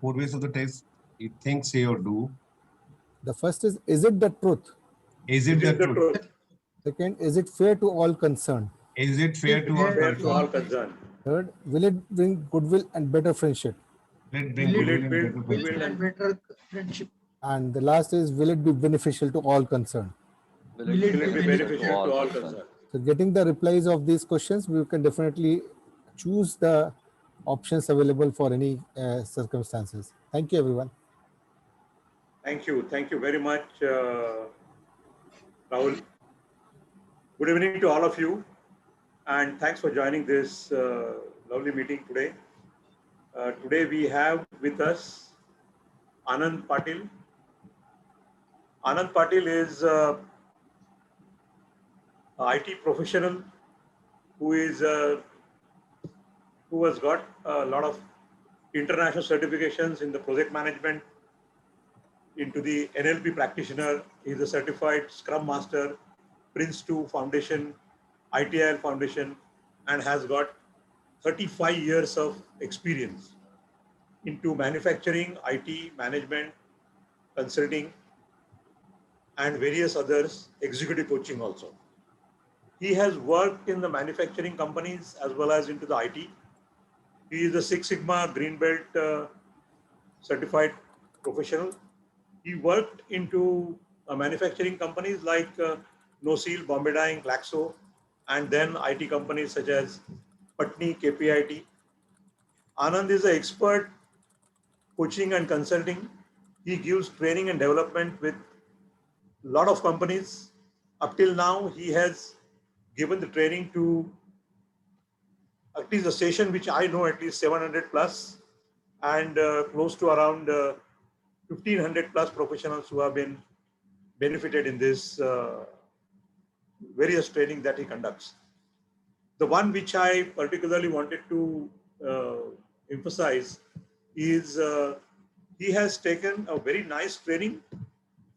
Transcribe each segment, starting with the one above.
4 ways of the test. You think, say, or do. The first is it the truth? Is it the truth? Second, is it fair to all concerned? Is it fair to all concerned? Third, will it bring goodwill and better friendship? Will it bring goodwill and better friendship? And the last is, will it be beneficial to all concerned? Will it be beneficial to all concerned? So getting the replies of these questions, we can definitely choose the options available for any circumstances. Thank you, everyone. Thank you. Thank you very much, Rahul. Good evening to all of you, and thanks for joining this lovely meeting today. Today we have with us Anand Patil. Anand Patil is an IT professional who has got a lot of international certifications in the project management, into the NLP practitioner. He is a certified Scrum Master, Prince2 Foundation, ITIL Foundation, and has got 35 years of experience into manufacturing, IT, management, consulting, and various others, executive coaching also. He has worked in the manufacturing companies as well as into the IT. He is a Six Sigma Green Belt certified professional. He worked into manufacturing companies like NoSeal, Bombay Dyeing, Glaxo, and then IT companies such as Patni, KPIT. Anand is an expert coaching and consulting. He gives training and development with a lot of companies. Up till now, he has given the training to at least a station which I know at least 700 plus, and close to around 1500 plus professionals who have been benefited in this various training that he conducts. The one which I particularly wanted to emphasize is he has taken a very nice training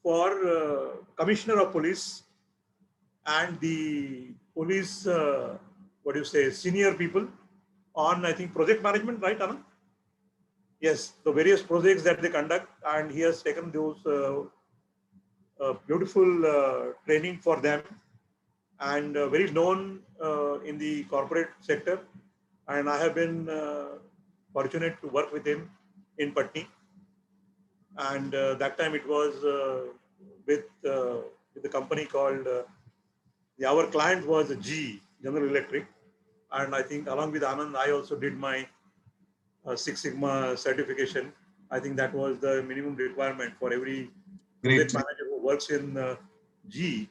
for Commissioner of Police and the police, senior people on, I think, project management, right, Anand? Yes, the various projects that they conduct, and he has taken those beautiful training for them, and very known in the corporate sector. And I have been fortunate to work with him in Patni. And that time it was with the company called, our client was GE, General Electric. And I think along with Anand, I also did my Six Sigma certification. I think that was the minimum requirement for every project manager who works in GE,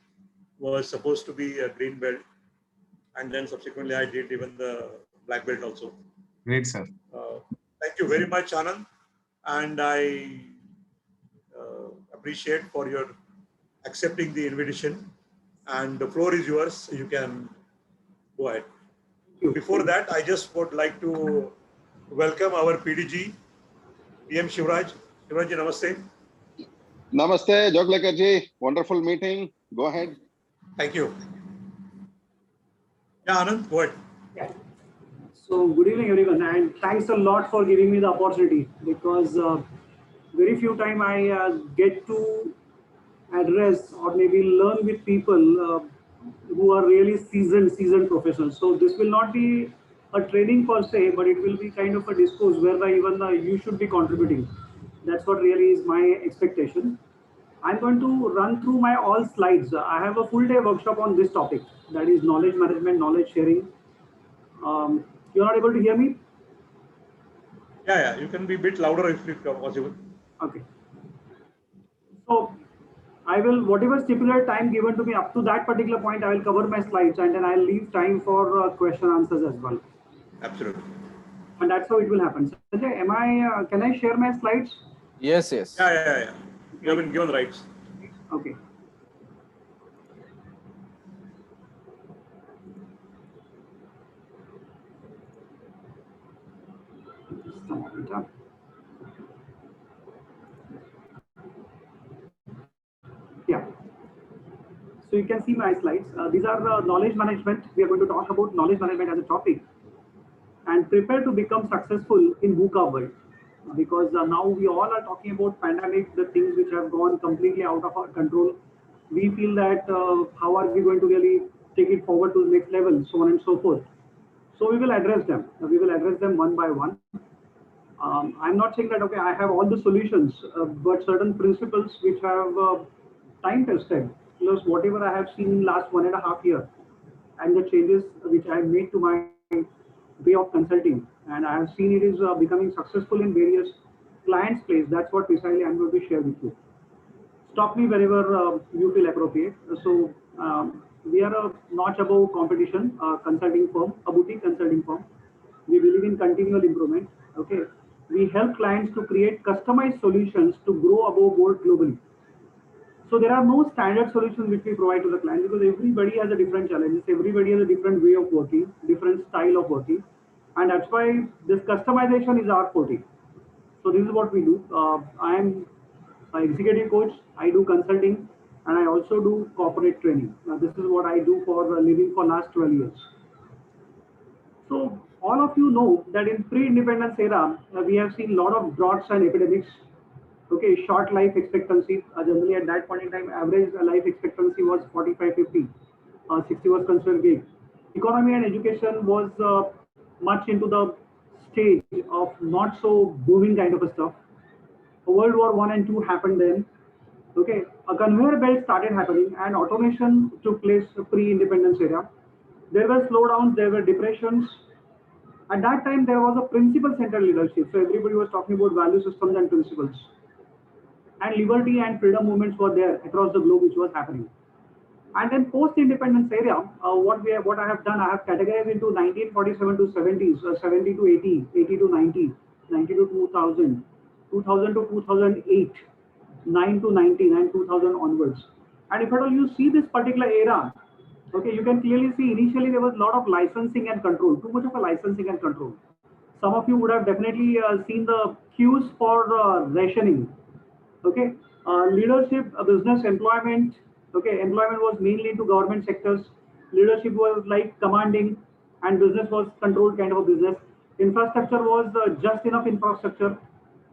was supposed to be a green belt. And then subsequently I did even the black belt also. Great, sir. Thank you very much, Anand. And I appreciate for your accepting the invitation. And the floor is yours. You can go ahead. Before that, I just would like to welcome our PDG, PM Shivraj. Shivraj, namaste. Namaste, Joglekar ji. Wonderful meeting. Go ahead. Thank you. Yeah, Anand, go ahead. Yeah. So, good evening, everyone, and thanks a lot for giving me the opportunity, because very few time I get to address or maybe learn with people who are really seasoned professionals. So this will not be a training per se, but it will be kind of a discourse whereby even you should be contributing. That's what really is my expectation. I'm going to run through my all slides. I have a full day workshop on this topic, that is knowledge management, knowledge sharing. You're not able to hear me? Yeah, you can be a bit louder if possible. Okay. So I will, whatever stipulated time given to me up to that particular point, I will cover my slides, and then I'll leave time for question answers as well. Absolutely. And that's how it will happen. Sanjay, can I share my slides? Yes. Yeah. You have been given rights. Okay. Yeah. So you can see my slides. These are knowledge management. We are going to talk about knowledge management as a topic, and prepare to become successful in VUCA world. because now we all are talking about pandemic, the things which have gone completely out of our control. We feel that how are we going to really take it forward to the next level, so on and so forth. So we will address them. We will address them one by one. I'm not saying that, okay, I have all the solutions, but certain principles which have time tested, plus whatever I have seen in last 1.5 years, and the changes which I made to my way of consulting, and I have seen it is becoming successful in various clients' place. That's what precisely I'm going to share with you. Stop me wherever you feel appropriate. So we are a notch above competition consulting firm, a boutique consulting firm. We believe in continual improvement. Okay, we help clients to create customized solutions to grow above board globally. So there are no standard solutions which we provide to the client, because everybody has a different challenges. Everybody has a different way of working, different style of working, and that's why this customization is our forte. So this is what we do. I am an executive coach. I do consulting, and I also do corporate training. This is what I do for a living for last 12 years. So all of you know that in pre-independence era, we have seen a lot of droughts and epidemics. Okay, short life expectancy. Generally at that point in time, average life expectancy was 45, 50. 60 was considered big. Economy and education was much into the stage of not so booming kind of a stuff. World War I and II happened then. Okay, a conveyor belt started happening and automation took place pre-independence era. There were slowdowns, there were depressions. At that time, there was a principle-centered leadership. So everybody was talking about value systems and principles. And liberty and freedom movements were there across the globe, which was happening. And then post-independence era, what I have done, I have categorized into 1947 to 70s, 70 to 80, 80 to 90, 90 to 2000, 2000 to 2008, 9 to 19, and 2000 onwards. And if at all you see this particular era, okay, you can clearly see initially there was a lot of licensing and control, too much of a licensing and control. Some of you would have definitely seen the cues for rationing. Okay, leadership, business, employment. Okay, employment was mainly into government sectors. Leadership was like commanding, and business was controlled kind of a business. Infrastructure was just enough infrastructure.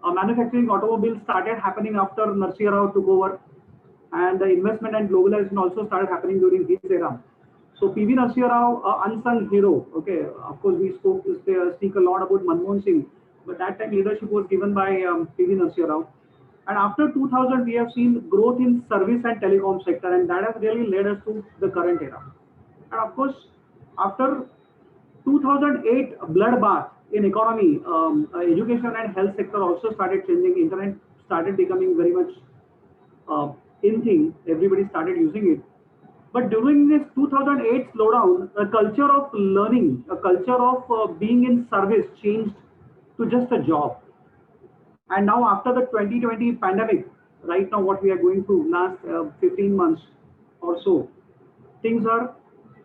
Manufacturing, automobiles started happening after Narsingh Rao took over, and the investment and globalization also started happening during his era. So PV Narsingh Rao, unsung hero. Okay, of course we speak a lot about Manmohan Singh, but that time leadership was given by PV Narsingh Rao. And after 2000, we have seen growth in service and telecom sector, and that has really led us to the current era. And of course, after 2008 bloodbath in economy, education and health sector also started changing. Internet started becoming very much in thing. Everybody started using it. But during this 2008 slowdown, the culture of learning, a culture of being in service changed to just a job. And now after the 2020 pandemic, right now what we are going through last 15 months or so, things are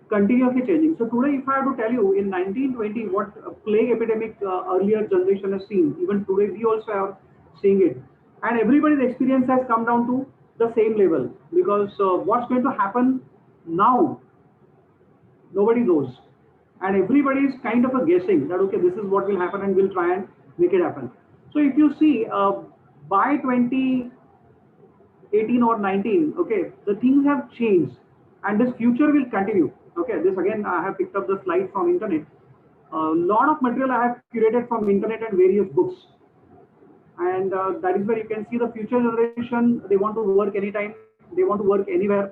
continuously changing. So today, if I have to tell you in 1920, what plague epidemic earlier generation has seen, even today we also are seeing it. And everybody's experience has come down to the same level, because what's going to happen now, nobody knows. And everybody is kind of a guessing that, okay, this is what will happen and we'll try and make it happen. So if you see by 2018 or 19, okay, the things have changed and this future will continue. Okay, this again, I have picked up the slide from internet. A lot of material I have curated from internet and various books. And that is where you can see the future generation, they want to work anytime, they want to work anywhere.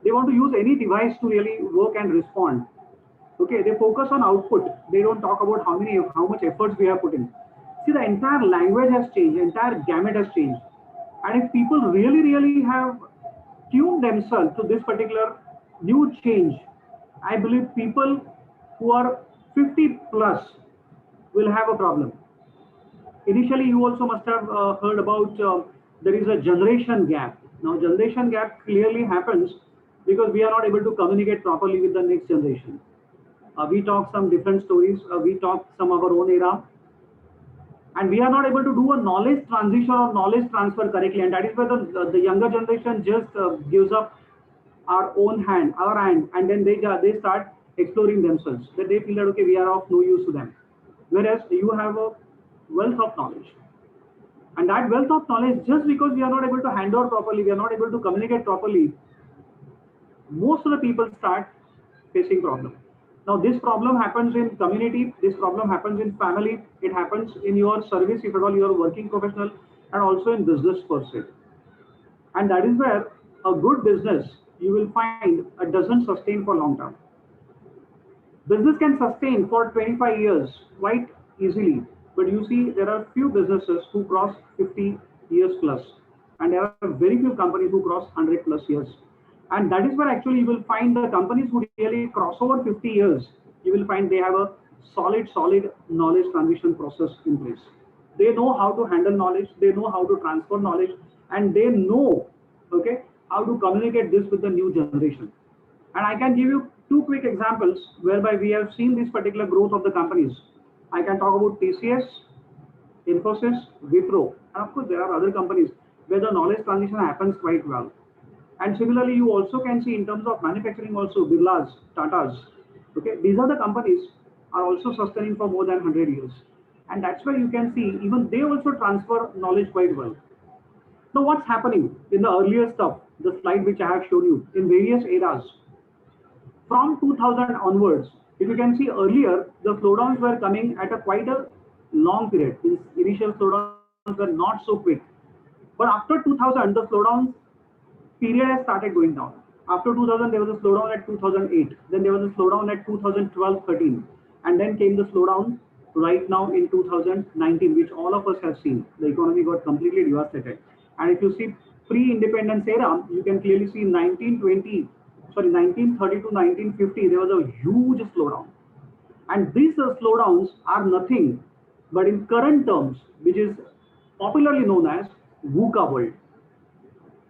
They want to use any device to really work and respond. Okay, they focus on output. They don't talk about how much efforts we have put in. See, the entire language has changed, the entire gamut has changed. And if people really have tuned themselves to this particular new change, I believe people who are 50 plus will have a problem. Initially, you also must have heard about there is a generation gap. Now, generation gap clearly happens because we are not able to communicate properly with the next generation. We talk some different stories. We talk some of our own era. And we are not able to do a knowledge transition or knowledge transfer correctly. And that is where the younger generation just gives up our hand, and then they start exploring themselves. That they feel that, okay, we are of no use to them. Whereas you have a wealth of knowledge. And that wealth of knowledge, just because we are not able to hand over properly, we are not able to communicate properly, most of the people start facing problems. Now, this problem happens in community, this problem happens in family, it happens in your service, if at all you are a working professional, and also in business per se. And that is where a good business, you will find, doesn't sustain for long term. Business can sustain for 25 years quite easily, but you see there are few businesses who cross 50 years plus, and there are very few companies who cross 100 plus years. And that is where actually you will find the companies who really cross over 50 years, you will find they have a solid knowledge transition process in place. They know how to handle knowledge, they know how to transfer knowledge, and they know, okay, how to communicate this with the new generation. And I can give you two quick examples whereby we have seen this particular growth of the companies. I can talk about TCS, Infosys, Wipro, and of course there are other companies where the knowledge transition happens quite well. And similarly, you also can see in terms of manufacturing also, Birlas, Tatas, okay, these are the companies are also sustaining for more than 100 years. And that's where you can see even they also transfer knowledge quite well. Now, what's happening in the earlier stuff, the slide which I have shown you, in various eras, from 2000 onwards, if you can see earlier, the slowdowns were coming at a quite a long period. Initial slowdowns were not so quick. But after 2000, the slowdown period has started going down. After 2000, there was a slowdown at 2008. Then there was a slowdown at 2012-13. And then came the slowdown right now in 2019, which all of us have seen. The economy got completely devastated. And if you see pre-independence era, you can clearly see 1930 to 1950, there was a huge slowdown. And these slowdowns are nothing but in current terms, which is popularly known as VUCA world.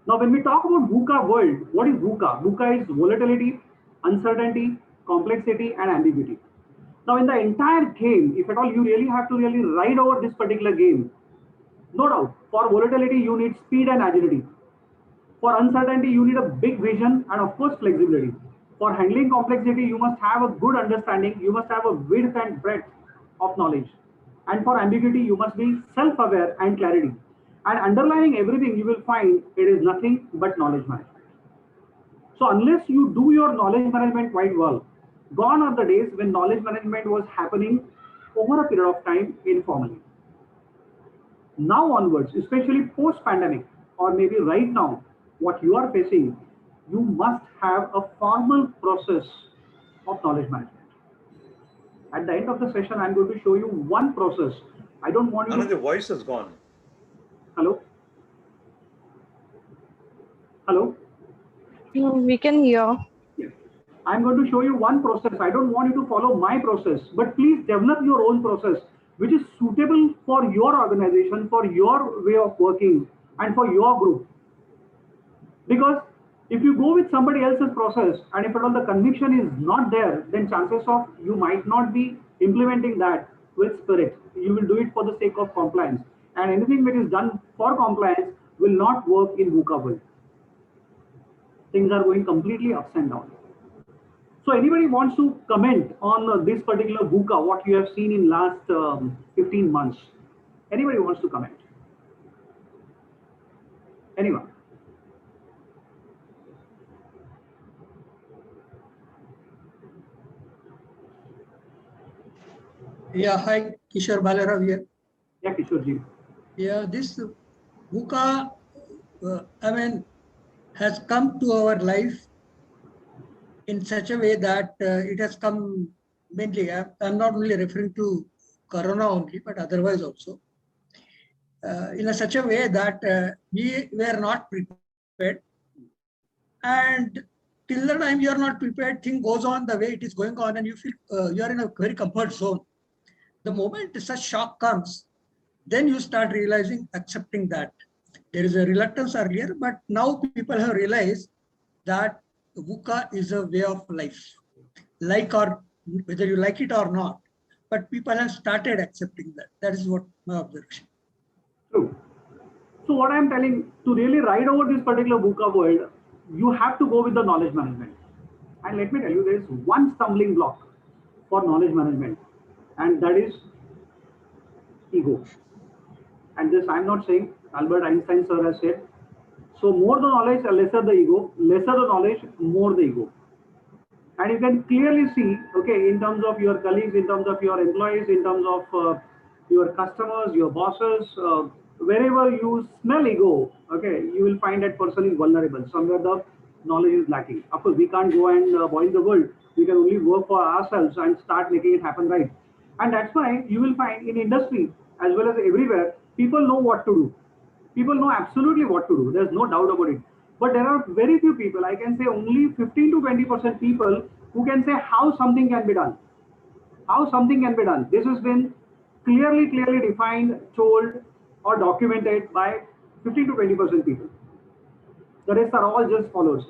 Now, when we talk about VUCA world, what is VUCA? VUCA is volatility, uncertainty, complexity, and ambiguity. Now, in the entire game, if at all you really have to really ride over this particular game, no doubt, for volatility, you need speed and agility. For uncertainty, you need a big vision and of course flexibility. For handling complexity, you must have a good understanding. You must have a width and breadth of knowledge. And for ambiguity, you must be self-aware and clarity. And underlying everything, you will find it is nothing but knowledge management. So unless you do your knowledge management quite well, gone are the days when knowledge management was happening over a period of time informally. Now onwards, especially post-pandemic, or maybe right now, what you are facing, you must have a formal process of knowledge management. At the end of the session, I'm going to show you one process. I don't want you Anand, your voice is gone. Hello? Hello? No, we can hear. Yes. I'm going to show you one process. I don't want you to follow my process, but please develop your own process, which is suitable for your organization, for your way of working, and for your group. Because if you go with somebody else's process, and if at all the conviction is not there, then chances of you might not be implementing that with spirit. You will do it for the sake of compliance. And anything that is done for compliance will not work in VUCA world. Things are going completely ups and down. So anybody wants to comment on this particular VUCA, what you have seen in last 15 months? Anybody wants to comment? Anyone? Yeah, hi, Kishore Balarav here. Yeah, Kishore. Yeah, this VUCA, has come to our life in such a way that it has come mainly, I'm not only referring to Corona only, but otherwise also, in such a way that we were not prepared. And till the time you are not prepared, thing goes on the way it is going on and you feel you are in a very comfort zone. The moment such shock comes, then you start realizing, accepting that. There is a reluctance earlier, but now people have realized that VUCA is a way of life, whether you like it or not, but people have started accepting that. That is what my observation. True. So what I'm telling, to really ride over this particular VUCA world, you have to go with the knowledge management. And let me tell you, there is one stumbling block for knowledge management, and that is ego. And this I'm not saying, Albert Einstein sir has said. So more the knowledge, lesser the ego, lesser the knowledge, more the ego. And you can clearly see, okay, in terms of your colleagues, in terms of your employees, in terms of your customers, your bosses, wherever you smell ego, okay, you will find that person is vulnerable. Somewhere the knowledge is lacking. Of course, we can't go and boil the world. We can only work for ourselves and start making it happen right. And that's why you will find in industry as well as everywhere, people know what to do. People know absolutely what to do. There's no doubt about it. But there are very few people, I can say only 15 to 20% people who can say how something can be done. How something can be done. This has been clearly defined, told, or documented by 15 to 20% people. The rest are all just followers.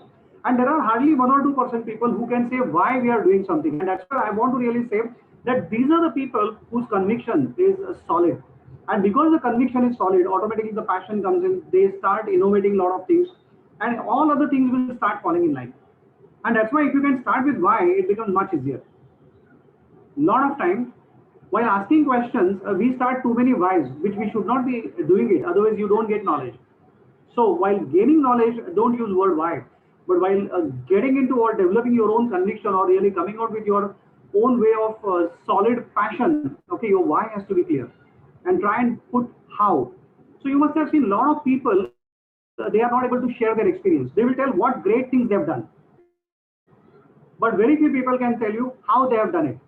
And there are hardly 1 or 2% people who can say why we are doing something. And that's why I want to really say that these are the people whose conviction is solid. And because the conviction is solid, automatically the passion comes in. They start innovating a lot of things. And all other things will start falling in line. And that's why if you can start with why, it becomes much easier. Lot of time, while asking questions, we start too many whys, which we should not be doing it. Otherwise, you don't get knowledge. So while gaining knowledge, don't use word why. But while getting into or developing your own conviction or really coming out with your own way of solid passion, okay, your why has to be clear. And try and put how. So you must have seen a lot of people, they are not able to share their experience. They will tell what great things they have done. But very few people can tell you how they have done it.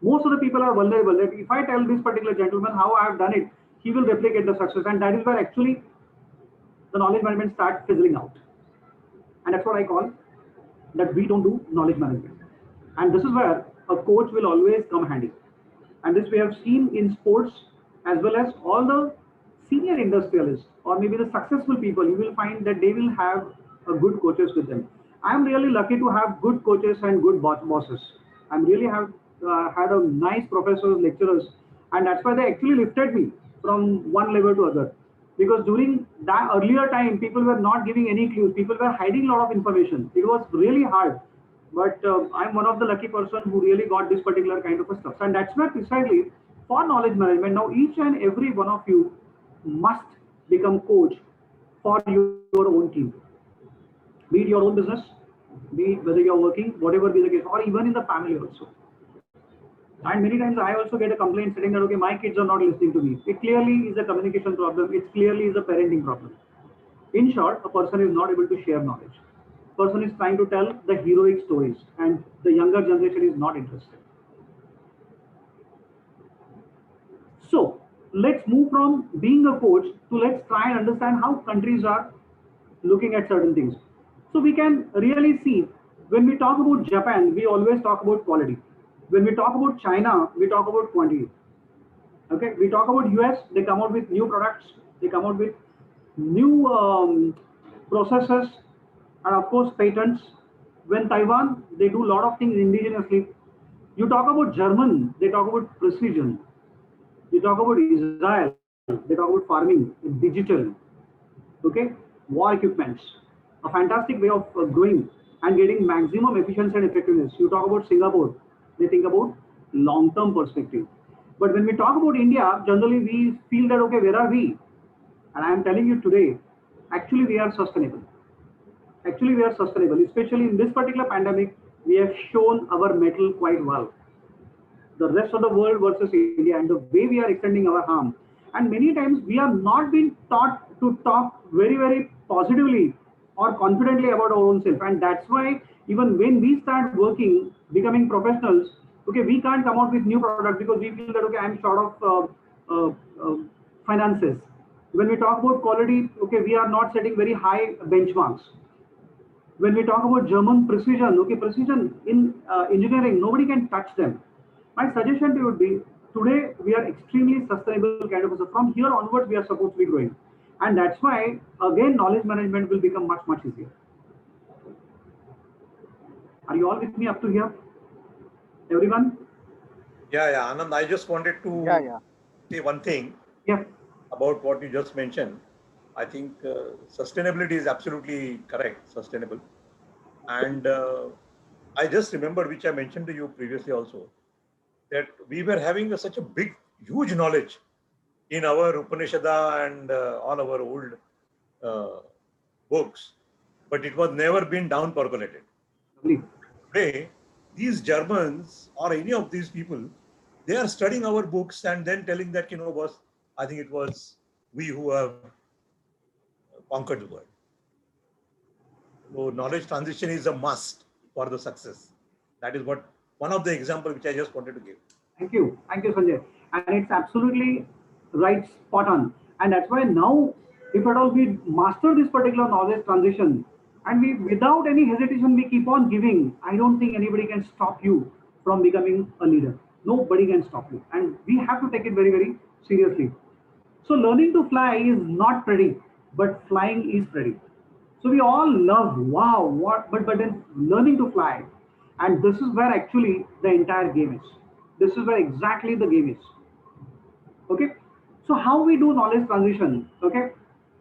Most of the people are vulnerable. That if I tell this particular gentleman how I have done it, he will replicate the success. And that is where actually the knowledge management starts fizzling out. And that's what I call that we don't do knowledge management. And this is where a coach will always come handy. And this we have seen in sports as well as all the senior industrialists or maybe the successful people, you will find that they will have good coaches with them. I'm really lucky to have good coaches and good bosses. I'm really have had a nice professors, lecturers, and that's why they actually lifted me from one level to other. Because during that earlier time, people were not giving any clues. People were hiding a lot of information. It was really hard. But I'm one of the lucky person who really got this particular kind of a stuff. And that's where precisely for knowledge management, now each and every one of you must become coach for your own team. Be it your own business, be it whether you're working, whatever be the case, or even in the family also. And many times I also get a complaint saying that, okay, my kids are not listening to me. It clearly is a communication problem. It clearly is a parenting problem. In short, a person is not able to share knowledge. Person is trying to tell the heroic stories and the younger generation is not interested. So let's move from being a coach to let's try and understand how countries are looking at certain things. So we can really see when we talk about Japan, we always talk about quality. When we talk about China, we talk about quantity. Okay, we talk about US, they come out with new products, they come out with new processes, and of course patents. When Taiwan, they do a lot of things indigenously. You talk about German, they talk about precision. You talk about Israel, they talk about farming, digital, okay, war equipments, a fantastic way of growing and getting maximum efficiency and effectiveness. You talk about Singapore, they think about long-term perspective. But when we talk about India, generally we feel that, okay, where are we? And I am telling you today, actually we are sustainable. Actually we are sustainable, especially in this particular pandemic, we have shown our mettle quite well. The rest of the world versus India and the way we are extending our arm. And many times we are not being taught to talk very positively or confidently about our own self. And that's why even when we start working, becoming professionals, okay, we can't come out with new products because we feel that, okay, I'm short of finances. When we talk about quality, okay, we are not setting very high benchmarks. When we talk about German precision, okay, precision in engineering, nobody can touch them. My suggestion to you would be, today we are extremely sustainable kind of person. From here onwards, we are supposed to be growing. And that's why, again, knowledge management will become much easier. Are you all with me up to here? Everyone? Yeah, Anand, I just wanted to say one thing about what you just mentioned. I think sustainability is absolutely correct, sustainable. And I just remembered, which I mentioned to you previously also, that we were having such a huge knowledge in our Upanishada and all our old books, but it was never been down percolated. Lovely. Today, these Germans or any of these people, they are studying our books and then telling that, boss, I think it was we who have conquered the world. So knowledge transition is a must for the success. That is what one of the examples which I just wanted to give. Thank you, Sanjay. And it's absolutely right, spot on. And that's why now, if at all we master this particular knowledge transition, and we, without any hesitation, we keep on giving, I don't think anybody can stop you from becoming a leader. Nobody can stop you. And we have to take it very, very seriously. So learning to fly is not pretty, but flying is pretty. So we all love, wow, what, but then learning to fly. And this is where actually the entire game is. This is where exactly the game is. Okay. So how we do knowledge transition? Okay.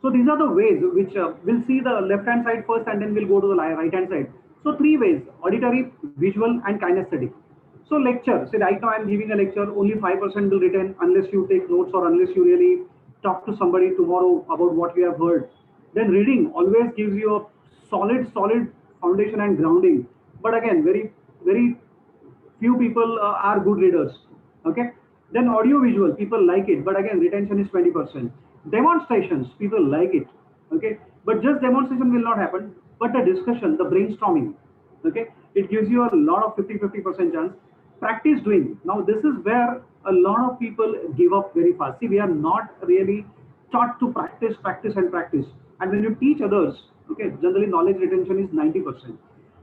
So these are the ways which we'll see the left hand side first and then we'll go to the right hand side. So 3 ways: auditory, visual and kinesthetic. So lecture, say right now I'm giving a lecture, only 5% will retain unless you take notes or unless you really talk to somebody tomorrow about what you have heard. Then reading always gives you a solid foundation and grounding. But again, very few people are good readers. Okay. Then audio visual, people like it, but again, retention is 20%. Demonstrations, people like it. Okay. But just demonstration will not happen. But the discussion, the brainstorming, okay, it gives you a lot of 50% chance. Practice doing. Now, this is where a lot of people give up very fast. See, we are not really taught to practice. And when you teach others, okay, generally knowledge retention is 90%.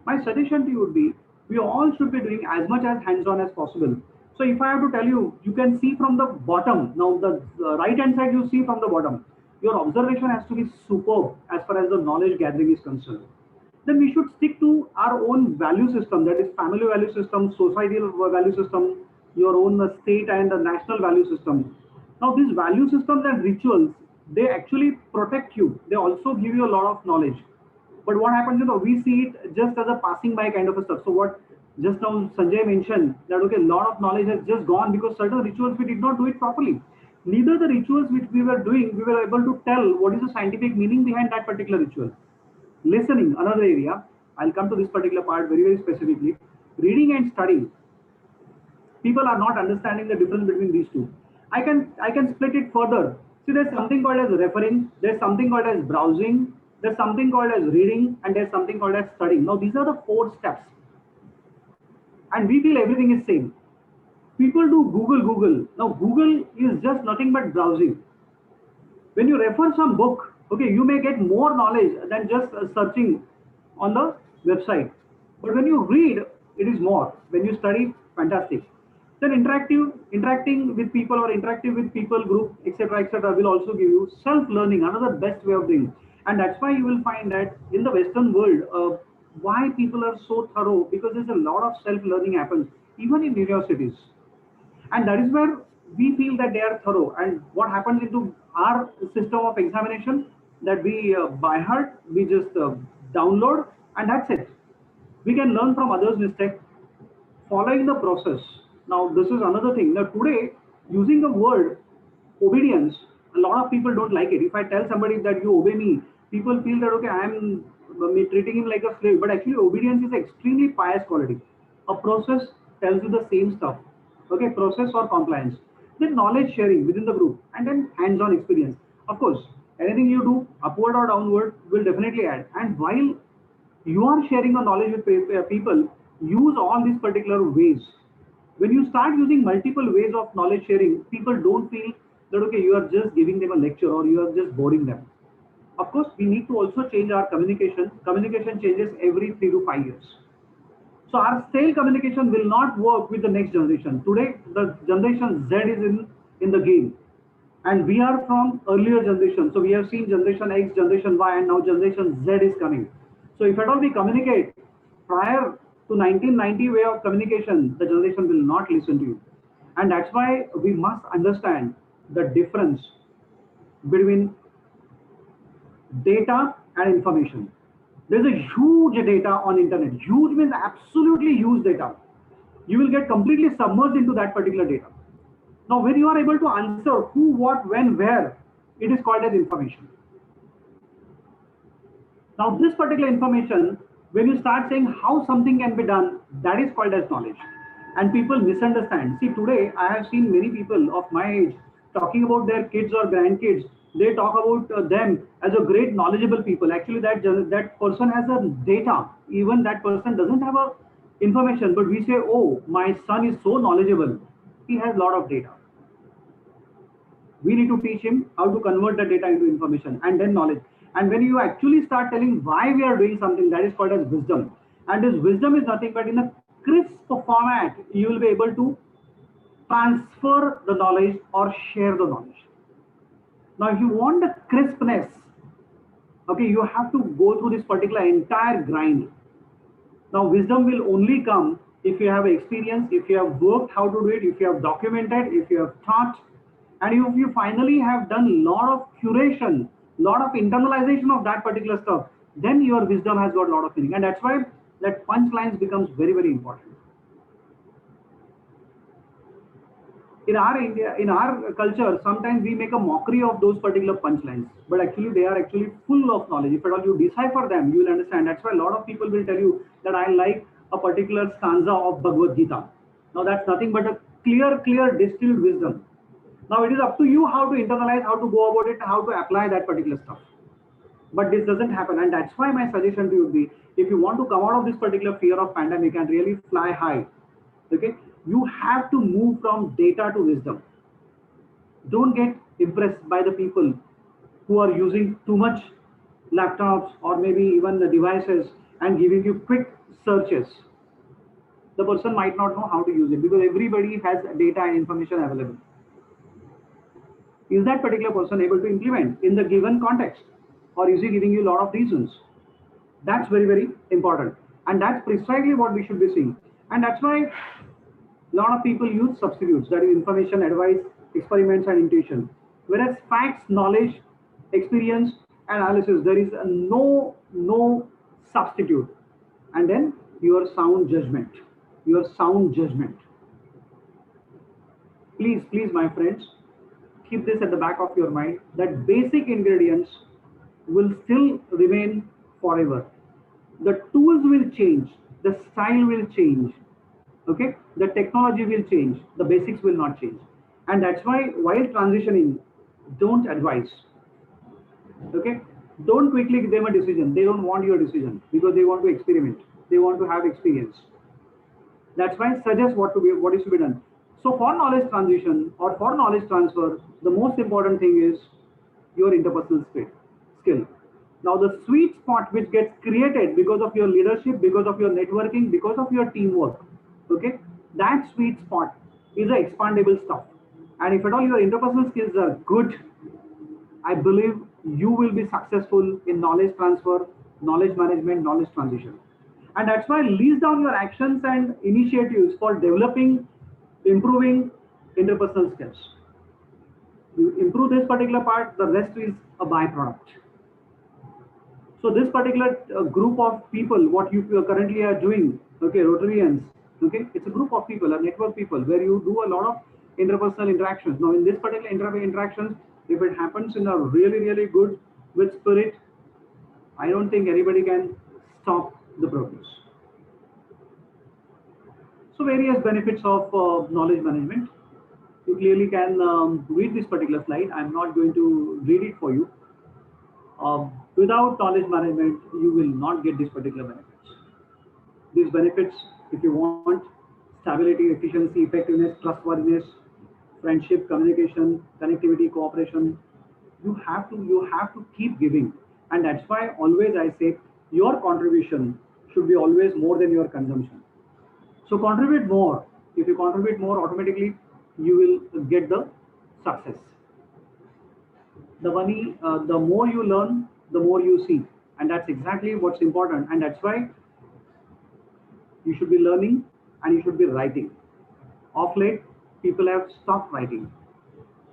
My suggestion to you would be, we all should be doing as much as hands-on as possible. So if I have to tell you, you can see from the bottom. Now the right hand side, you see from the bottom. Your observation has to be superb as far as the knowledge gathering is concerned. Then we should stick to our own value system, that is family value system, societal value system, your own state and the national value system. Now these value systems and rituals, they actually protect you. They also give you a lot of knowledge. But what happens, we see it just as a passing by kind of a stuff. So what just now Sanjay mentioned, that okay, a lot of knowledge has just gone because certain rituals we did not do it properly. Neither the rituals which we were doing, we were able to tell what is the scientific meaning behind that particular ritual. Listening, another area. I'll come to this particular part very specifically. Reading and studying. People are not understanding the difference between these two. I can split it further. See, there's something called as referring, there's something called as browsing, there's something called as reading, and there's something called as studying. Now, these are the 4 steps. And we feel everything is same. People do Google. Now, Google is just nothing but browsing. When you refer some book, okay, you may get more knowledge than just searching on the website. But when you read, it is more. When you study, fantastic. Then interacting with people or interactive with people group, etc. will also give you self-learning, another best way of doing. And that's why you will find that in the Western world, why people are so thorough, because there's a lot of self-learning happens, even in universities. And that is where we feel that they are thorough. And what happens into our system of examination, that we by heart, we just download and that's it. We can learn from others' mistakes, following the process. Now, this is another thing. Now, today, using the word obedience, a lot of people don't like it. If I tell somebody that you obey me, people feel that, okay, I'm treating him like a slave. But actually, obedience is extremely pious quality. A process tells you the same stuff. Okay, process or compliance. Then knowledge sharing within the group, and then hands-on experience. Of course, anything you do, upward or downward, will definitely add. And while you are sharing your knowledge with people, use all these particular ways. When you start using multiple ways of knowledge sharing, people don't feel that, okay, you are just giving them a lecture or you are just boring them. Of course, we need to also change our communication. Communication changes every 3 to 5 years. So our stale communication will not work with the next generation. Today, the generation Z is in the game. And we are from earlier generation. So we have seen generation X, generation Y, and now generation Z is coming. So if at all we communicate prior to 1990 way of communication, the generation will not listen to you. And that's why we must understand the difference between data and information. There's a huge data on internet. Huge means absolutely huge data. You will get completely submerged into that particular data. Now, when you are able to answer who, what, when, where, it is called as information. Now, this particular information, when you start saying how something can be done, that is called as knowledge. And people misunderstand. See, today I have seen many people of my age talking about their kids or grandkids. They talk about them as a great knowledgeable people. Actually, that person has a data. Even that person doesn't have a information, but we say, oh, my son is so knowledgeable. He has a lot of data. We need to teach him how to convert the data into information and then knowledge. And when you actually start telling why we are doing something, that is called as wisdom. And this wisdom is nothing but in a crisp format, you will be able to transfer the knowledge or share the knowledge. Now, if you want the crispness, okay, you have to go through this particular entire grind. Now, wisdom will only come if you have experience, if you have worked how to do it, if you have documented, if you have taught, and if you finally have done a lot of curation, lot of internalization of that particular stuff, then your wisdom has got a lot of meaning. And that's why that punchlines becomes very, very important. In our India, in our culture, sometimes we make a mockery of those particular punchlines, but actually they are actually full of knowledge. If at all you decipher them, you will understand. That's why a lot of people will tell you that I like a particular stanza of Bhagavad Gita. Now that's nothing but a clear distilled wisdom. Now it is up to you how to internalize, how to go about it, how to apply that particular stuff. But this doesn't happen, and that's why my suggestion to you would be, if you want to come out of this particular fear of pandemic and really fly high, okay, you have to move from data to wisdom. Don't get impressed by the people who are using too much laptops or maybe even the devices and giving you quick searches. The person might not know how to use it because everybody has data and information available. Is that particular person able to implement in the given context, or is he giving you a lot of reasons? That's very, very important. And that's precisely what we should be seeing. And that's why a lot of people use substitutes, that is information, advice, experiments, and intuition. Whereas facts, knowledge, experience, analysis, there is no substitute. And then your sound judgment. Please, my friends, keep this at the back of your mind, that basic ingredients will still remain forever. The tools will change, the style will change, okay? The technology will change, the basics will not change. And that's why while transitioning, don't advise, okay? Don't quickly give them a decision. They don't want your decision because they want to experiment. They want to have experience. That's why suggest what is to be done. So for knowledge transition or for knowledge transfer, the most important thing is your interpersonal skill. Now the sweet spot which gets created because of your leadership, because of your networking, because of your teamwork, okay, that sweet spot is a expandable stuff. And if at all your interpersonal skills are good, I believe you will be successful in knowledge transfer, knowledge management, knowledge transition. And that's why list down your actions and initiatives for developing, improving interpersonal skills. You improve this particular part, the rest is a byproduct. So this particular group of people, what you currently are doing, okay, Rotarians, okay, it's a group of people, a network people, where you do a lot of interpersonal interactions. Now in this particular interactions, if it happens in a really good with spirit, I don't think anybody can stop the progress. So various benefits of knowledge management. You clearly can read this particular slide. I'm not going to read it for you. Without knowledge management, you will not get these particular benefits. These benefits, if you want stability, efficiency, effectiveness, trustworthiness, friendship, communication, connectivity, cooperation, you have to keep giving. And that's why always I say your contribution should be always more than your consumption. So contribute more. If you contribute more, automatically you will get the success. The more you learn, the more you see. And that's exactly what's important. And that's why you should be learning and you should be writing. Of late, people have stopped writing.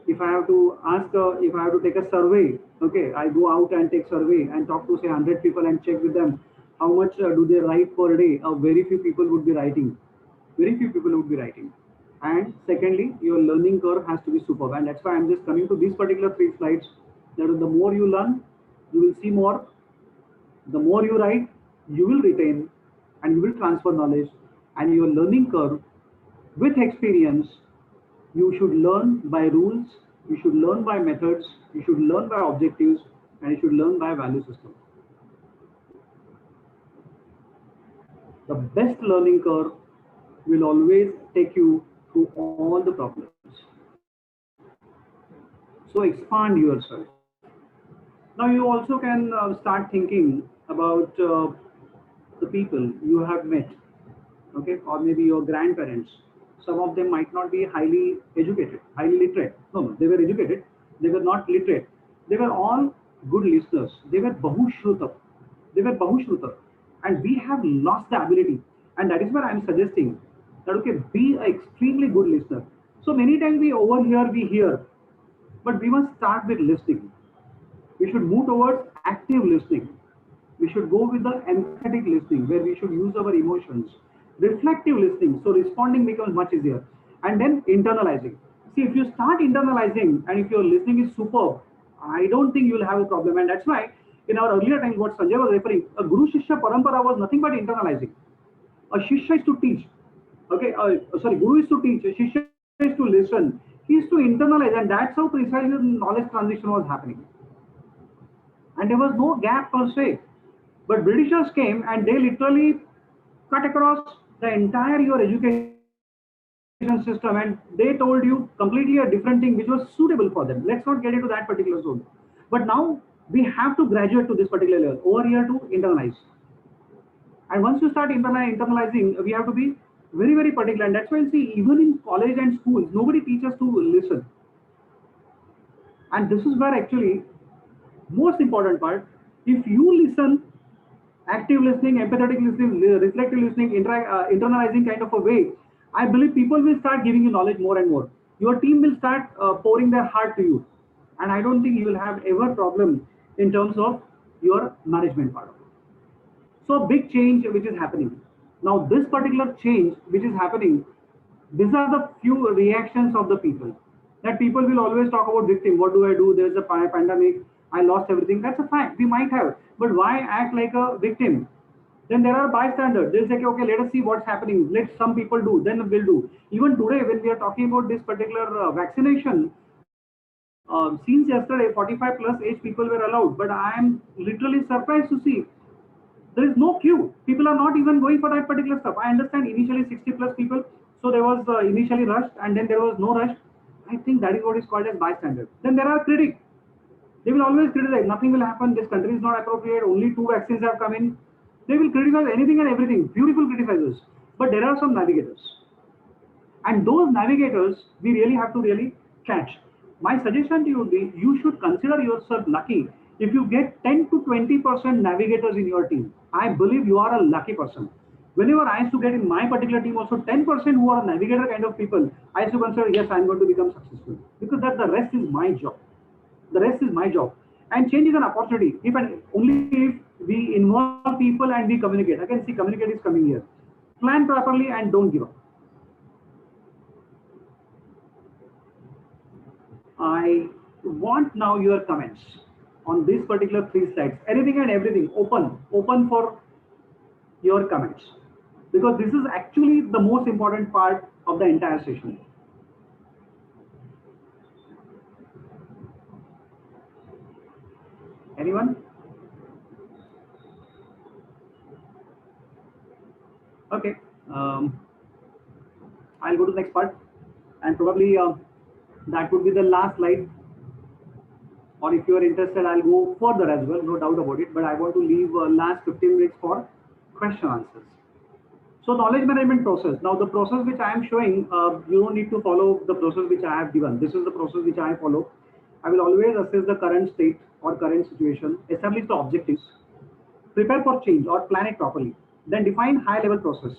If I have to ask, if I have to take a survey, okay, I go out and take survey and talk to say 100 people and check with them how much do they write per day. Very few people would be writing. Very few people would be writing. And secondly, your learning curve has to be superb. And that's why I'm just coming to these particular 3 slides. That is, the more you learn, you will see more. The more you write, you will retain and you will transfer knowledge. And your learning curve with experience, you should learn by rules, you should learn by methods, you should learn by objectives, and you should learn by value system. The best learning curve will always take you through all the problems. So expand yourself. Now you also can start thinking about the people you have met, okay, or maybe your grandparents. Some of them might not be highly educated, highly literate. No, they were educated. They were not literate. They were all good listeners. They were bahushruta. They were bahushruta. And we have lost the ability. And that is where I'm suggesting that, okay, be an extremely good listener. So many times we overhear, we hear, but we must start with listening. We should move towards active listening. We should go with the empathetic listening, where we should use our emotions. Reflective listening, so responding becomes much easier. And then internalizing. See, if you start internalizing and if your listening is superb, I don't think you'll have a problem. And that's why in our earlier times, what Sanjay was referring, a Guru Shishya Parampara was nothing but internalizing. A Shishya is to teach. Okay, Guru is to teach, a Shishya is to listen. He is to internalize, and that's how precisely the knowledge transition was happening. And there was no gap per se. But Britishers came and they literally cut across the entire your education system, and they told you completely a different thing which was suitable for them. Let's not get into that particular zone. But now we have to graduate to this particular level, over here to internalize. And once you start internalizing, we have to be very, very particular. And that's why you see, even in college and schools, nobody teaches to listen. And this is where actually most important part, if you listen, active listening, empathetic listening, reflective listening, internalizing kind of a way, I believe people will start giving you knowledge more and more. Your team will start pouring their heart to you. And I don't think you will have ever problem in terms of your management part of it. So big change which is happening. Now this particular change which is happening, these are the few reactions of the people. That people will always talk about victim. What do I do? There's a pandemic. I lost everything. That's a fact. We might have. But why act like a victim? Then there are bystanders. They'll say, okay, let us see what's happening. Let some people do. Then we'll do. Even today, when we are talking about this particular vaccination, since yesterday, 45 plus age people were allowed. But I am literally surprised to see there is no queue. People are not even going for that particular stuff. I understand initially 60 plus people. So there was initially rush and then there was no rush. I think that is what is called as bystander. Then there are critics. They will always criticize. Nothing will happen. This country is not appropriate. Only 2 vaccines have come in. They will criticize anything and everything. Beautiful criticizers. But there are some navigators. And those navigators, we really have to really catch. My suggestion to you would be, you should consider yourself lucky if you get 10 to 20% navigators in your team. I believe you are a lucky person. Whenever I used to get in my particular team also 10% who are navigator kind of people, I used to consider, yes, I'm going to become successful. Because that the rest is my job. The rest is my job. And change is an opportunity. If and only if we involve people and we communicate. Again, see, communicate is coming here. Plan properly and don't give up. I want now your comments on these particular 3 slides. Anything and everything, open for your comments. Because this is actually the most important part of the entire session. Anyone? Okay. I'll go to the next part, and probably that would be the last slide. Or if you are interested, I'll go further as well, no doubt about it. But I want to leave last 15 minutes for question answers. So knowledge management process. Now the process which I am showing, you don't need to follow the process which I have given. This is the process which I follow. I will always assess the current state or current situation, establish the objectives, prepare for change or plan it properly, then define high level process.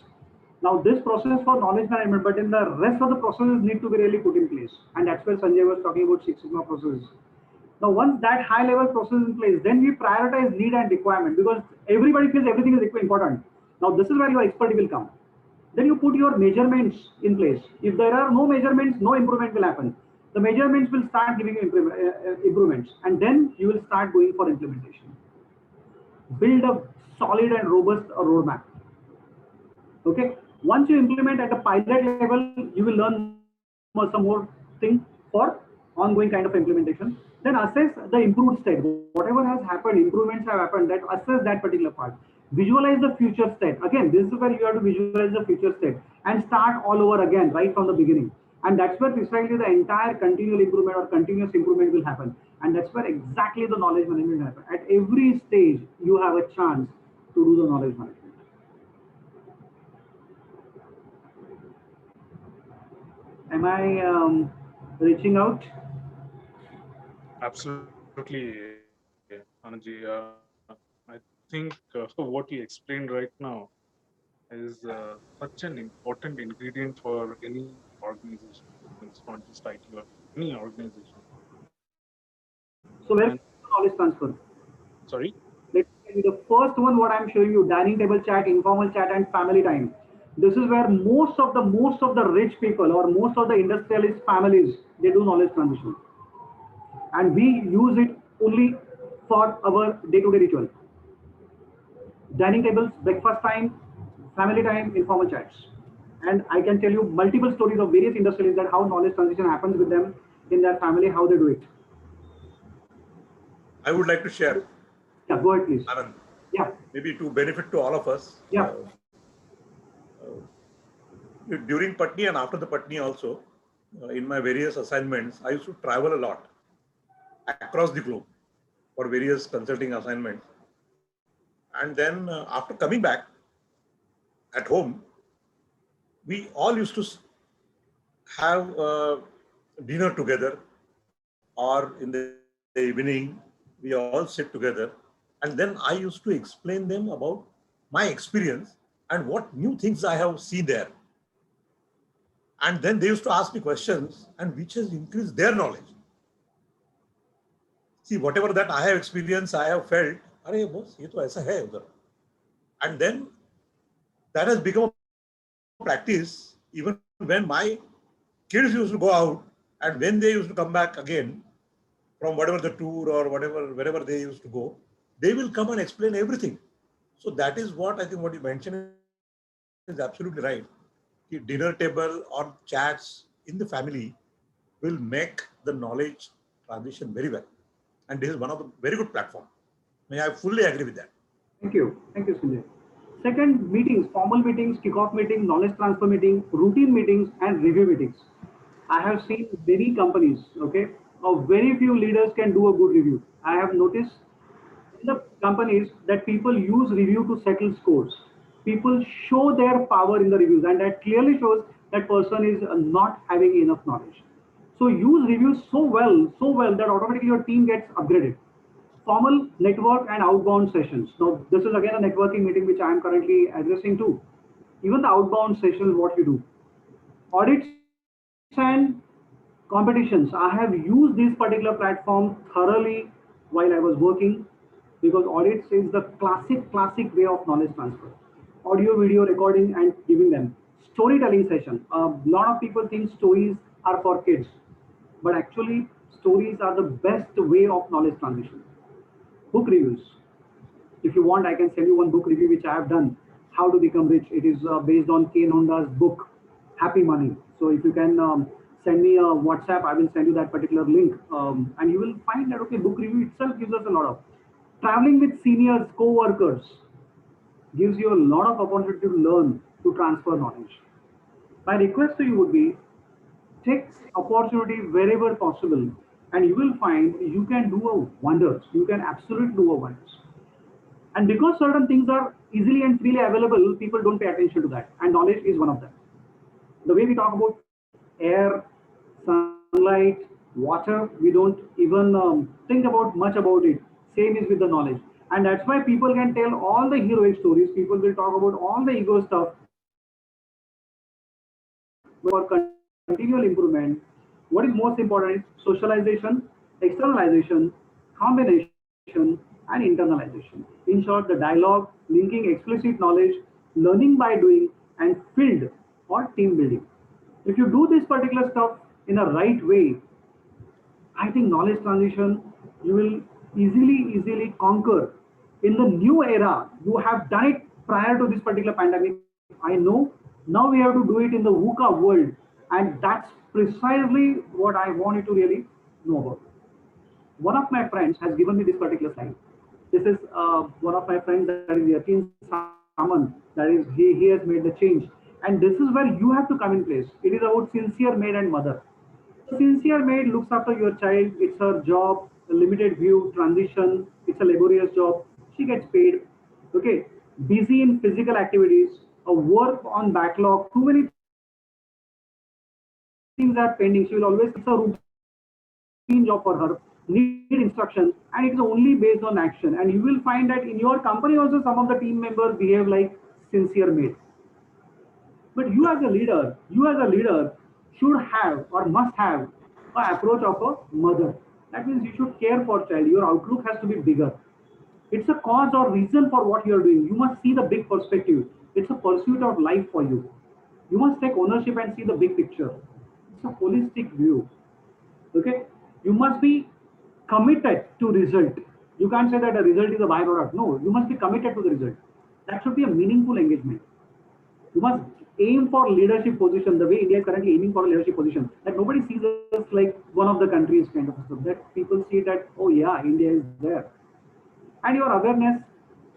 Now this process for knowledge management, but in the rest of the processes need to be really put in place. And that's where Sanjay was talking about 6 Sigma processes. Now once that high level process is in place, then we prioritize need and requirement, because everybody feels everything is important. Now this is where your expertise will come. Then you put your measurements in place. If there are no measurements, no improvement will happen. The measurements will start giving you improvements, and then you will start going for implementation. Build a solid and robust roadmap. Okay. Once you implement at the pilot level, you will learn some more thing for ongoing kind of implementation. Then assess the improved state. Whatever has happened, improvements have happened. That assess that particular part. Visualize the future state. Again, this is where you have to visualize the future state and start all over again, right from the beginning. And that's where precisely the entire continual improvement or continuous improvement will happen. And that's where exactly the knowledge management will happen. At every stage, you have a chance to do the knowledge management. Am I reaching out? Absolutely, Anandji. I think what you explained right now is such an important ingredient for any organization. It's not just IT or any organization. So where And- is the knowledge transfer? Sorry? Let's say the first one, what I'm showing you, dining table chat, informal chat, and family time. This is where most of the rich people or most of the industrialist families, they do knowledge transition. And we use it only for our day-to-day ritual. Dining tables, breakfast time, family time, informal chats. And I can tell you multiple stories of various industrialists that how knowledge transition happens with them in their family, how they do it. I would like to share, Yeah, go ahead, please. Anand, Yeah, maybe to benefit to all of us. yeah. During Patni and after the Patni also, in my various assignments, I used to travel a lot across the globe for various consulting assignments. And then after coming back at home, we all used to have dinner together, or in the evening, we all sit together. And then I used to explain them about my experience and what new things I have seen there. And then they used to ask me questions, and which has increased their knowledge. See, whatever that I have experienced, I have felt, "Arey boss, ye to aisa hai udhar." And then that has become a practice even when my kids used to go out, and when they used to come back again from whatever the tour or whatever, wherever they used to go, they will come and explain everything. So that is what I think what you mentioned is absolutely right. The dinner table or chats in the family will make the knowledge transition very well. And this is one of the very good platform. I fully agree with that. Thank you, Sanjay. Second, meetings, formal meetings, kickoff meeting, knowledge transfer meeting, routine meetings, and review meetings. I have seen many companies, okay, of very few leaders can do a good review. I have noticed in the companies that people use review to settle scores. People show their power in the reviews, and that clearly shows that person is not having enough knowledge. So use reviews so well that automatically your team gets upgraded. Formal network and outbound sessions. Now, this is again a networking meeting which I am currently addressing to. Even the outbound sessions, what you do. Audits and competitions. I have used this particular platform thoroughly while I was working, because audits is the classic way of knowledge transfer. Audio, video recording and giving them. Storytelling session. A lot of people think stories are for kids, but actually stories are the best way of knowledge transition. Book reviews. If you want, I can send you one book review which I have done, How to Become Rich. It is based on Kane Honda's book, Happy Money. So if you can send me a WhatsApp, I will send you that particular link. And you will find that, okay, book review itself gives us a lot of. Traveling with seniors, co-workers, gives you a lot of opportunity to learn, to transfer knowledge. My request to you would be, take opportunity wherever possible, and you will find you can do a wonders. You can absolutely do a wonders. And because certain things are easily and freely available, people don't pay attention to that. And knowledge is one of them. The way we talk about air, sunlight, water, we don't even think about much about it. Same is with the knowledge. And that's why people can tell all the heroic stories. People will talk about all the ego stuff. For continual improvement, what is most important is socialization, externalization, combination, and internalization. In short, the dialogue, linking explicit knowledge, learning by doing, and field or team building. If you do this particular stuff in a right way, I think knowledge transition you will easily conquer. In the new era, you have done it prior to this particular pandemic. I know now we have to do it in the VUCA world, and that's precisely what I want you to really know about. One of my friends has given me this particular slide. This is one of my friends, that is Yatin Saman, that is he has made the change, and this is where you have to come in place. It is about sincere maid and mother. The sincere maid looks after your child. It's her job, a limited view, transition. It's a laborious job. She gets paid. Okay, busy in physical activities, a work on backlog. Too many things are pending. She will always, it's a routine job for her. Need instruction, and it's only based on action. And you will find that in your company also some of the team members behave like sincere maid. But you as a leader should have or must have an approach of a mother. That means you should care for child. Your outlook has to be bigger. It's a cause or reason for what you're doing. You must see the big perspective. It's a pursuit of life for you. You must take ownership and see the big picture. It's a holistic view. Okay? You must be committed to result. You can't say that a result is a byproduct. No, you must be committed to the result. That should be a meaningful engagement. You must aim for leadership position the way India is currently aiming for a leadership position. That nobody sees us like one of the countries kind of stuff. That people see that, oh yeah, India is there. And your awareness,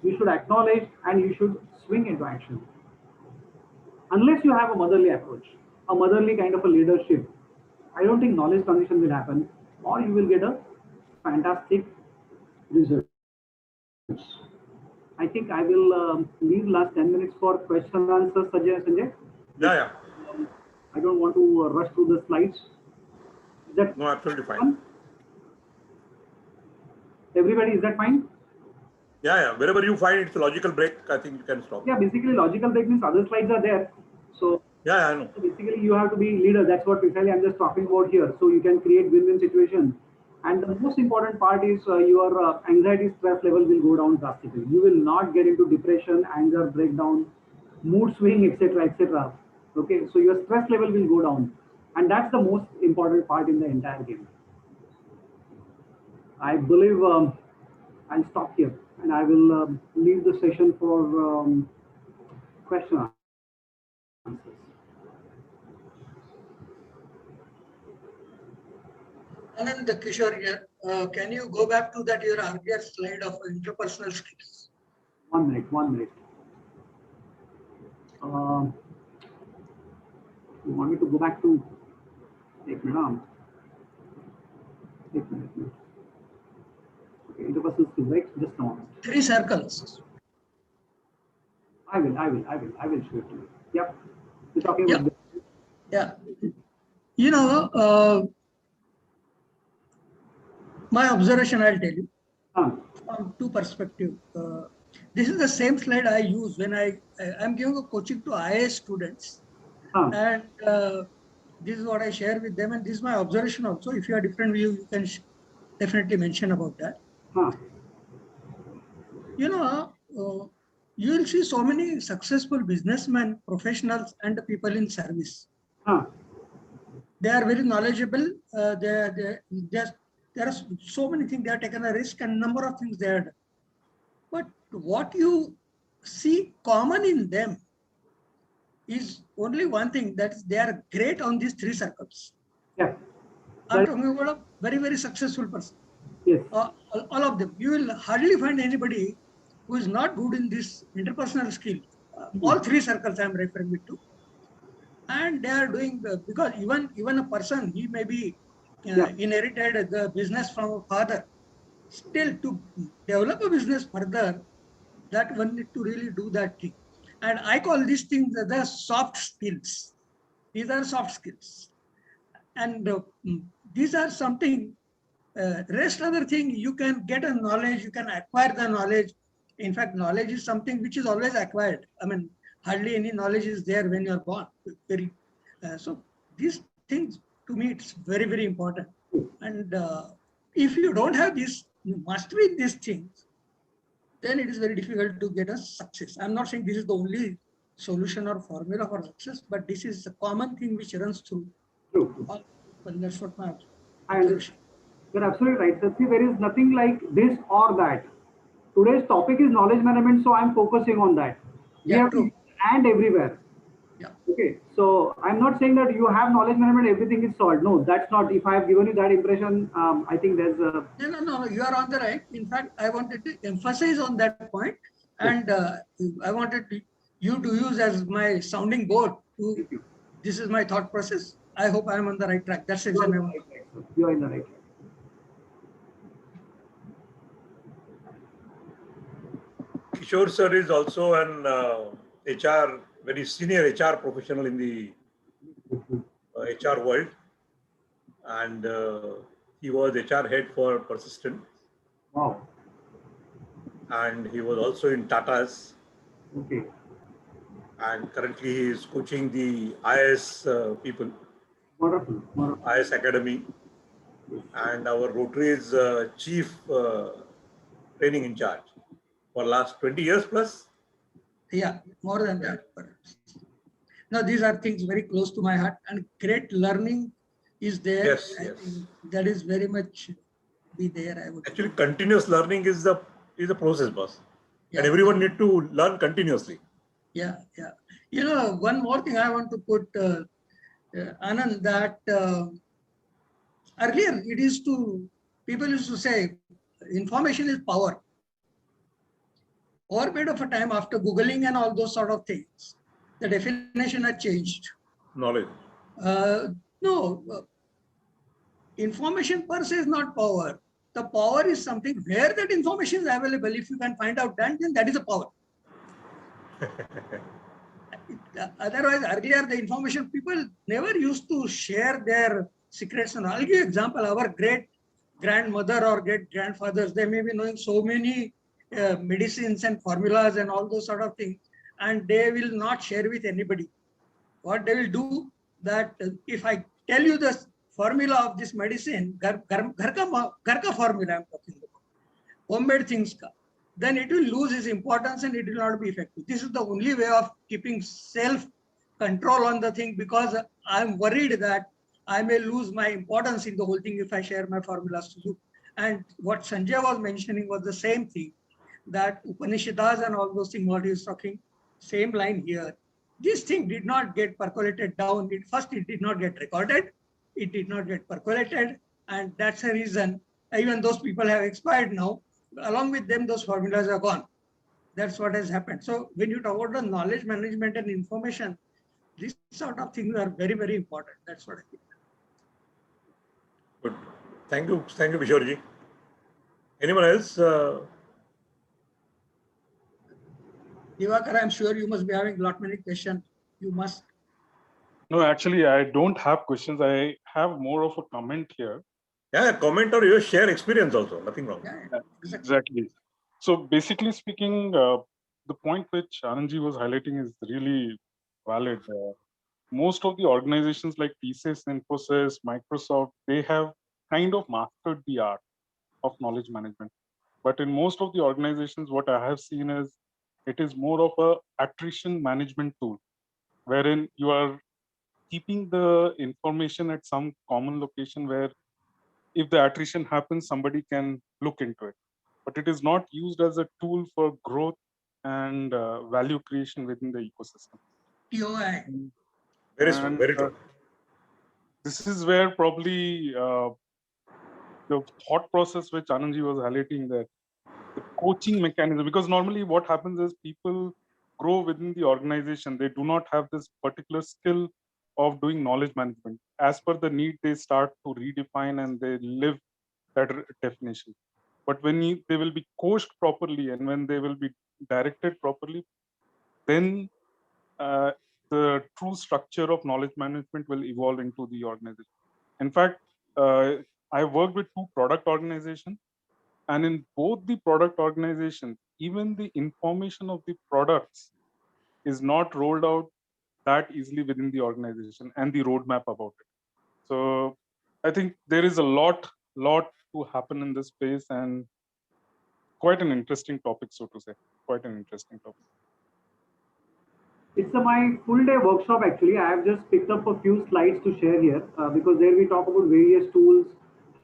you should acknowledge and you should swing into action. Unless you have a motherly approach, a motherly kind of a leadership, I don't think knowledge transition will happen, or you will get a fantastic result. I think I will leave last 10 minutes for question and answers, Sanjay. Yeah. I don't want to rush through the slides. Is that No, absolutely fine. Everybody, is that fine? Yeah. Wherever you find it's a logical break, I think you can stop. Yeah, basically logical break means other slides are there. So Yeah, I know. basically you have to be leader. That's what precisely I'm just talking about here. So you can create win-win situation. And the most important part is your anxiety stress level will go down drastically. You will not get into depression, anger, breakdown, mood swing, etc., etc. Okay, so your stress level will go down, and that's the most important part in the entire game. I believe I'll stop here, and I will leave the session for question answers. Anand Kishore here. Can you go back to that your earlier slide of interpersonal skills? 1 minute. You want me to go back to एक minute. Okay, interpersonal skills, right? Just a moment. 3 circles. I will show it to you. Yep. You're talking Yeah. about Yeah. You know, my observation, I'll tell you from 2 perspectives. This is the same slide I use when I'm giving a coaching to IAS students. And this is what I share with them, and this is my observation also. If you have different view, you can definitely mention about that. You know, you will see so many successful businessmen, professionals, and people in service. They are very knowledgeable. There are so many things they have taken a risk, and number of things they have done. But what you see common in them is only one thing, that is they are great on these 3 circles. Yeah. I'm talking about a very, very successful person. Yes. All of them. You will hardly find anybody who is not good in this interpersonal skill. All 3 circles I'm referring to. And they are doing, because even a person, he may be inherited the business from a father. Still, to develop a business further, that one need to really do that thing. And I call these things the soft skills. These are soft skills. And these are something, rest other thing, you can get a knowledge, you can acquire the knowledge. In fact, knowledge is something which is always acquired. I mean, hardly any knowledge is there when you're born. So these things, to me, it's very, very important. And if you don't have this, you must be these things, then it is very difficult to get a success. I'm not saying this is the only solution or formula for success, but this is a common thing which runs through True. all. Well, that's what my I understand. observation. You're absolutely right. So see, there is nothing like this or that. Today's topic is knowledge management, so I'm focusing on that. We Yeah, have to true. use and everywhere. Yeah. Okay. So I'm not saying that you have knowledge management, everything is solved. No, that's not. If I have given you that impression, I think there's a. No, you are on the right. In fact, I wanted to emphasize on that point, and I wanted you to use as my sounding board to, this is my thought process. I hope I am on the right track. That's You are in exactly the right track, sir. You are in the right track. Kishore sir is also an HR, very senior HR professional in the HR world. And he was HR head for Persistent. Wow. And he was also in Tata's. Okay. And currently he is coaching the IS people, Wonderful. Wonderful. IS Academy. And our Rotary's chief training in charge for last 20 years plus. Yeah, more than that. But no, these are things very close to my heart, and great learning is there. Yes, I yes. think that is very much be there. I would Actually, continuous learning is the process, boss. Yeah. And everyone need to learn continuously. Yeah. You know, one more thing I want to put, Anand, that earlier it is people used to say information is power. Over a period of a time, after Googling and all those sort of things, the definition had changed. Knowledge. No, information per se is not power. The power is something where that information is available. If you can find out that, then that is a power. Otherwise, earlier the information, people never used to share their secrets. And I'll give you an example. Our great grandmother or great grandfathers, they may be knowing so many medicines and formulas and all those sort of things, and they will not share with anybody. What they will do, that if I tell you the formula of this medicine, ghar ka formula I'm talking about, homemade things ka, then it will lose its importance and it will not be effective. This is the only way of keeping self-control on the thing, because I'm worried that I may lose my importance in the whole thing if I share my formulas to you. And what Sanjay was mentioning was the same thing, that Upanishads and all those things what he is talking, same line here. This thing did not get percolated down. First, it did not get recorded. It did not get percolated. And that's the reason, even those people have expired now. Along with them, those formulas are gone. That's what has happened. So when you talk about the knowledge management and information, these sort of things are very, very important. That's what I think. Good. Thank you, Kishore. Anyone else? Divakar, I'm sure you must be having a lot many questions. You must. No, actually, I don't have questions. I have more of a comment here. Yeah, comment or your share experience also. Nothing wrong. Yeah, Exactly. So basically speaking, the point which Anandji was highlighting is really valid. Most of the organizations like TCS, Infosys, Microsoft, they have kind of mastered the art of knowledge management. But in most of the organizations, what I have seen is it is more of a attrition management tool, wherein you are keeping the information at some common location where if the attrition happens, somebody can look into it. But it is not used as a tool for growth and value creation within the ecosystem. TOI. Very true. Very true. This is where probably the thought process which Anandji was highlighting, that the coaching mechanism, because normally what happens is people grow within the organization. They do not have this particular skill of doing knowledge management. As per the need, they start to redefine and they live that definition. But when they will be coached properly and when they will be directed properly, then the true structure of knowledge management will evolve into the organization. In fact, I worked with 2 product organizations, and in both the product organizations, even the information of the products is not rolled out that easily within the organization and the roadmap about it. So I think there is a lot to happen in this space, and quite an interesting topic, so to say. Quite an interesting topic. It's my full day workshop actually. I have just picked up a few slides to share here because there we talk about various tools,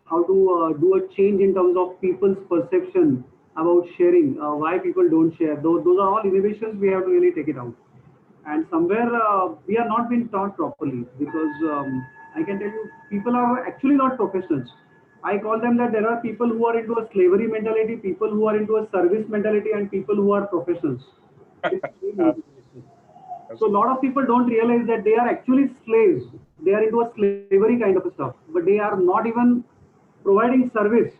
how to do a change in terms of people's perception about sharing, why people don't share. Those are all innovations we have to really take it out. And somewhere we are not being taught properly because I can tell you people are actually not professionals. I call them that there are people who are into a slavery mentality, people who are into a service mentality, and people who are professionals. So a lot of people don't realize that they are actually slaves. They are into a slavery kind of a stuff, but they are not even providing service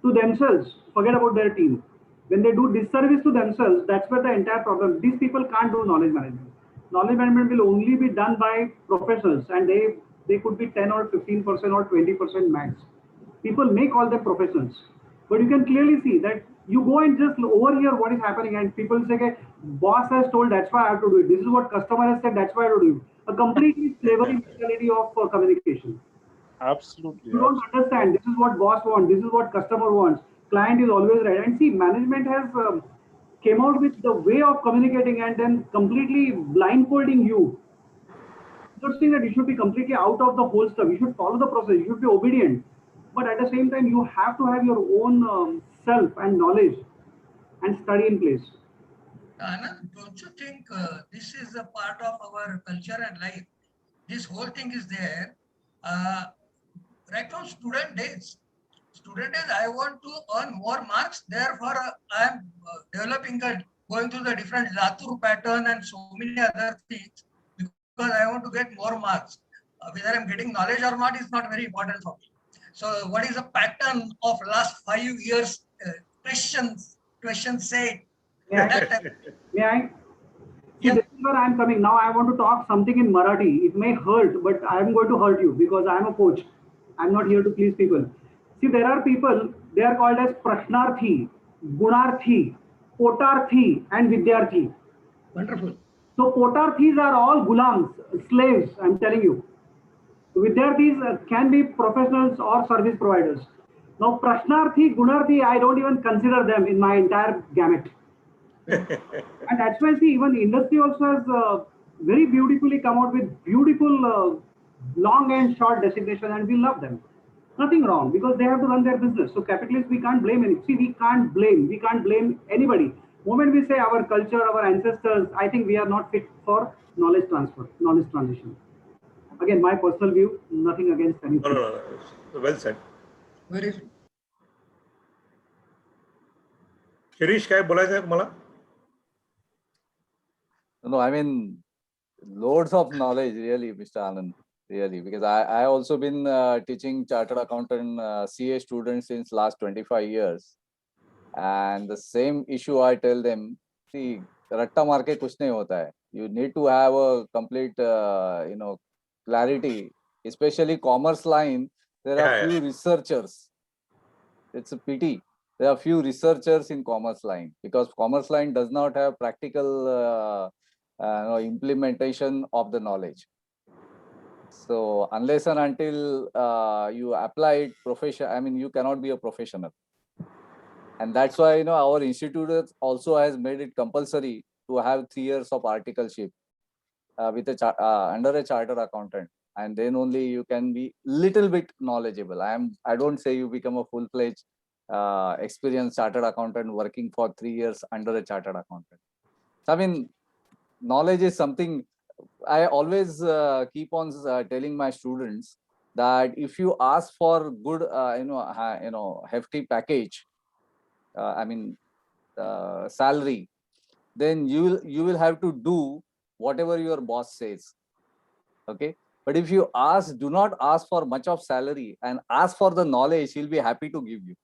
to themselves. Forget about their team. When they do disservice to themselves, that's where the entire problem. These people can't do knowledge management. Knowledge management will only be done by professionals, and they could be 10 or 15% or 20% max. People may call them professionals, but you can clearly see that you go and just overhear what is happening, and people say, okay, boss has told, that's why I have to do it. This is what customer has said, that's why I have to do it. A completely slavery mentality of communication. Absolutely. You don't understand. This is what boss wants. This is what customer wants. Client is always right. And see, management has came out with the way of communicating and then completely blindfolding you. I'm not saying that you should be completely out of the whole stuff. You should follow the process. You should be obedient. But at the same time, you have to have your own self and knowledge and study in place. Anand, don't you think this is a part of our culture and life? This whole thing is there. Right from student days. Student days, I want to earn more marks. Therefore, I am going through the different Latour pattern and so many other things because I want to get more marks. Whether I'm getting knowledge or not is not very important for me. So, what is the pattern of last 5 years? Questions said. May I? See, this is where I'm coming. Now I want to talk something in Marathi. It may hurt, but I'm going to hurt you because I'm a coach. I'm not here to please people. See, there are people, they are called as Prashnarthi, Gunarthi, Potarthi, and Vidyarthi. Wonderful. So Potarthis are all gulams, slaves, I'm telling you. Vidyarthis can be professionals or service providers. Now Prashnarthi, Gunarthi, I don't even consider them in my entire gamut. And that's why, see, even industry also has very beautifully come out with beautiful long and short designation, and we love them. Nothing wrong because they have to run their business. So capitalists, we can't blame any. See, we can't blame anybody. Moment we say our culture, our ancestors, I think we are not fit for knowledge transfer, knowledge transition. Again, my personal view, nothing against anything. No. Well said. Very. Shirish काय बोलायचं आहे मला? No, I mean, loads of knowledge, really, Mr. Anand, really, because I also been teaching chartered accountant CA students since last 25 years. And the same issue I tell them, see, ratta मार के कुछ नहीं होता है. You need to have a complete, clarity, especially commerce line. There are few researchers. It's a pity. There are few researchers in commerce line because commerce line does not have practical implementation of the knowledge. So unless and until you apply it you cannot be a professional. And that's why our institute also has made it compulsory to have 3 years of articleship with under a chartered accountant, and then only you can be little bit knowledgeable. I don't say you become a full-fledged experienced chartered accountant working for 3 years under a chartered accountant. So, I mean, knowledge is something I always keep on telling my students that if you ask for good, hefty package, salary, then you will have to do whatever your boss says. Okay. But if you do not ask for much of salary and ask for the knowledge, he'll be happy to give you.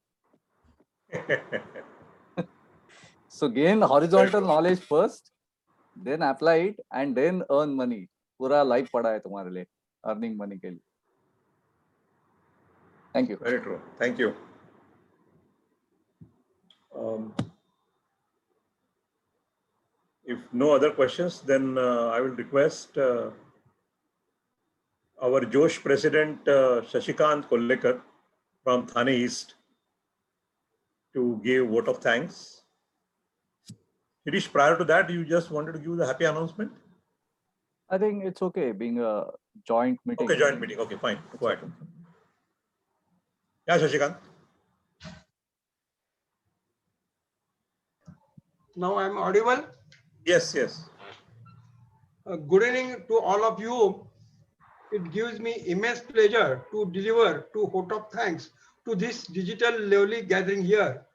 So gain horizontal knowledge first, then apply it, and then earn money. Pura life pada hai tumhare liye, earning money ke liye. Thank you. Very true. Thank you. If no other questions, then I will request our Josh President Shashikant Kollekar from Thane East to give vote of thanks. Shirish, prior to that, you just wanted to give the happy announcement? I think it's okay being a joint meeting. Okay, joint meeting. Okay, fine. Go ahead. Yeah, Shashikant. Now I'm audible. Yes, yes. Good evening to all of you. It gives me immense pleasure to deliver two vote of thanks to this digital lovely gathering here.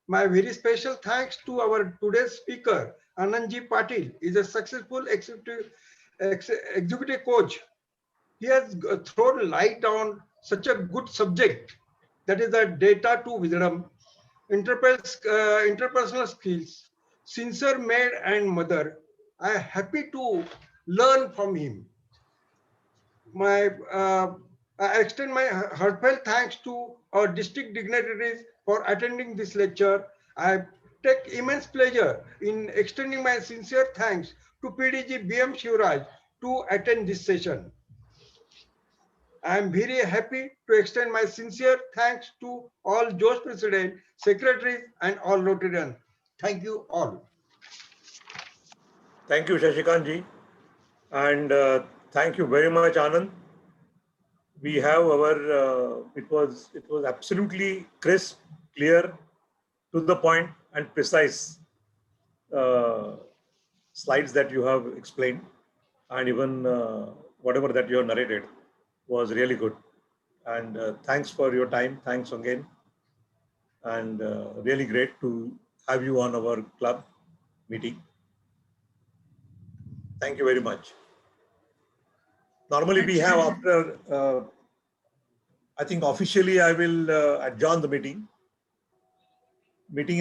My very special thanks to our today's speaker, Anandji Patil, is a successful executive coach. He has thrown light on such a good subject, that is the data to wisdom, interpersonal skills, sincere maid and mother. I am happy to learn from him. I extend my heartfelt thanks to our district dignitaries for attending this lecture. I take immense pleasure in extending my sincere thanks to PDG BM Shivraj to attend this session. I am very happy to extend my sincere thanks to all JOS President, Secretaries and all Rotarians. Thank you all. Thank you, Shashikant ji. And thank you very much, Anand. We have our, it was absolutely crisp, clear, to the point and precise slides that you have explained, and even whatever that you have narrated was really good. And thanks for your time. Thanks again. And really great to have you on our club meeting. Thank you very much. Normally we have after, I think officially I will adjourn the meeting. Meeting is